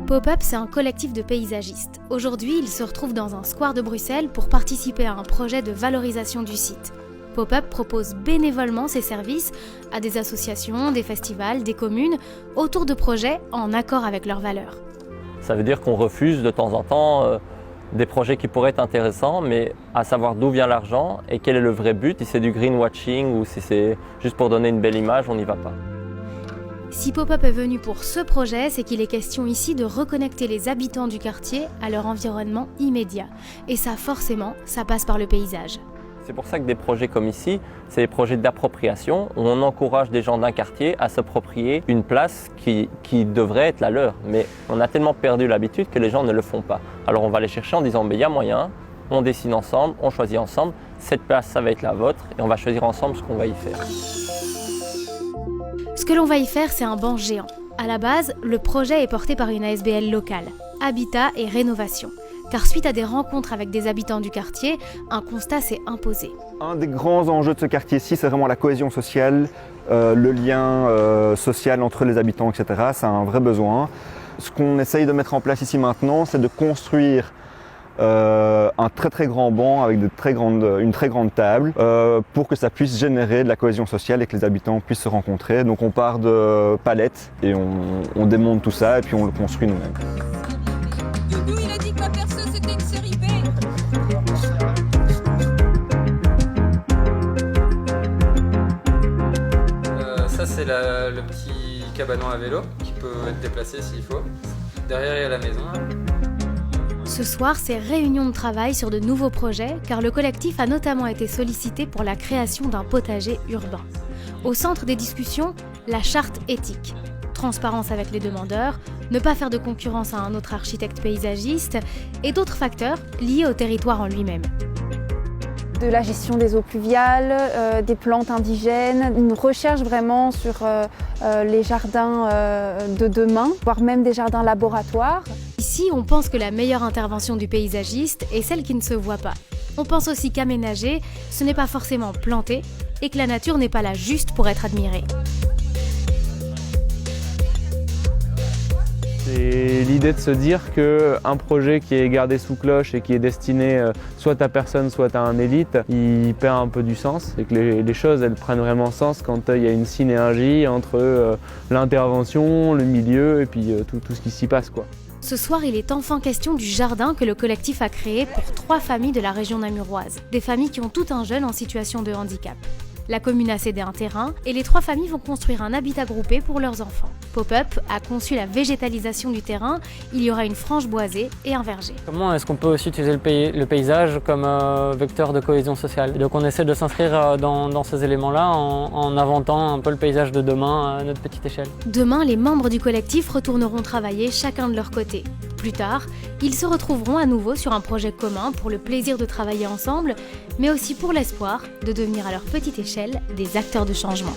Pop-up, c'est un collectif de paysagistes. Aujourd'hui, ils se retrouvent dans un square de Bruxelles pour participer à un projet de valorisation du site. Pop-up propose bénévolement ses services à des associations, des festivals, des communes, autour de projets en accord avec leurs valeurs. Ça veut dire qu'on refuse de temps en temps des projets qui pourraient être intéressants, mais à savoir d'où vient l'argent et quel est le vrai but. Si c'est du greenwashing ou si c'est juste pour donner une belle image, on n'y va pas. Si Pop-up est venu pour ce projet, c'est qu'il est question ici de reconnecter les habitants du quartier à leur environnement immédiat. Et ça, forcément, ça passe par le paysage. C'est pour ça que des projets comme ici, c'est des projets d'appropriation où on encourage des gens d'un quartier à s'approprier une place qui devrait être la leur. Mais on a tellement perdu l'habitude que les gens ne le font pas. Alors on va les chercher en disant, il y a moyen, on dessine ensemble, on choisit ensemble, cette place ça va être la vôtre et on va choisir ensemble ce qu'on va y faire. Ce que l'on va y faire, c'est un banc géant. À la base, le projet est porté par une ASBL locale, Habitat et Rénovation. Car suite à des rencontres avec des habitants du quartier, un constat s'est imposé. Un des grands enjeux de ce quartier-ci, c'est vraiment la cohésion sociale, le lien social entre les habitants, etc. C'est un vrai besoin. Ce qu'on essaye de mettre en place ici maintenant, c'est de construire un très grand banc avec une très grande table pour que ça puisse générer de la cohésion sociale et que les habitants puissent se rencontrer. Donc on part de palettes et on démonte tout ça et puis on le construit nous-mêmes. Doudou, il a dit que ma perceuse c'était une série B. Ça c'est le petit cabanon à vélo qui peut être déplacé s'il faut. Derrière il y a la maison. Ce soir, c'est réunion de travail sur de nouveaux projets car le collectif a notamment été sollicité pour la création d'un potager urbain. Au centre des discussions, la charte éthique. Transparence avec les demandeurs, ne pas faire de concurrence à un autre architecte paysagiste et d'autres facteurs liés au territoire en lui-même. De la gestion des eaux pluviales, des plantes indigènes, une recherche vraiment sur les jardins de demain, voire même des jardins laboratoires. Ici, on pense que la meilleure intervention du paysagiste est celle qui ne se voit pas. On pense aussi qu'aménager, ce n'est pas forcément planter et que la nature n'est pas là juste pour être admirée. C'est l'idée de se dire qu'un projet qui est gardé sous cloche et qui est destiné soit à personne, soit à un élite, il perd un peu du sens et que les choses elles prennent vraiment sens quand il y a une synergie entre l'intervention, le milieu et puis tout ce qui s'y passe, quoi. Ce soir, il est enfin question du jardin que le collectif a créé pour 3 familles de la région namuroise. Des familles qui ont tout un jeune en situation de handicap. La commune a cédé un terrain et les 3 familles vont construire un habitat groupé pour leurs enfants. Pop-up a conçu la végétalisation du terrain, il y aura une frange boisée et un verger. Comment est-ce qu'on peut aussi utiliser le paysage comme vecteur de cohésion sociale? Donc on essaie de s'inscrire dans ces éléments-là en inventant un peu le paysage de demain à notre petite échelle. Demain, les membres du collectif retourneront travailler chacun de leur côté. Plus tard, ils se retrouveront à nouveau sur un projet commun pour le plaisir de travailler ensemble, mais aussi pour l'espoir de devenir à leur petite échelle des acteurs de changement.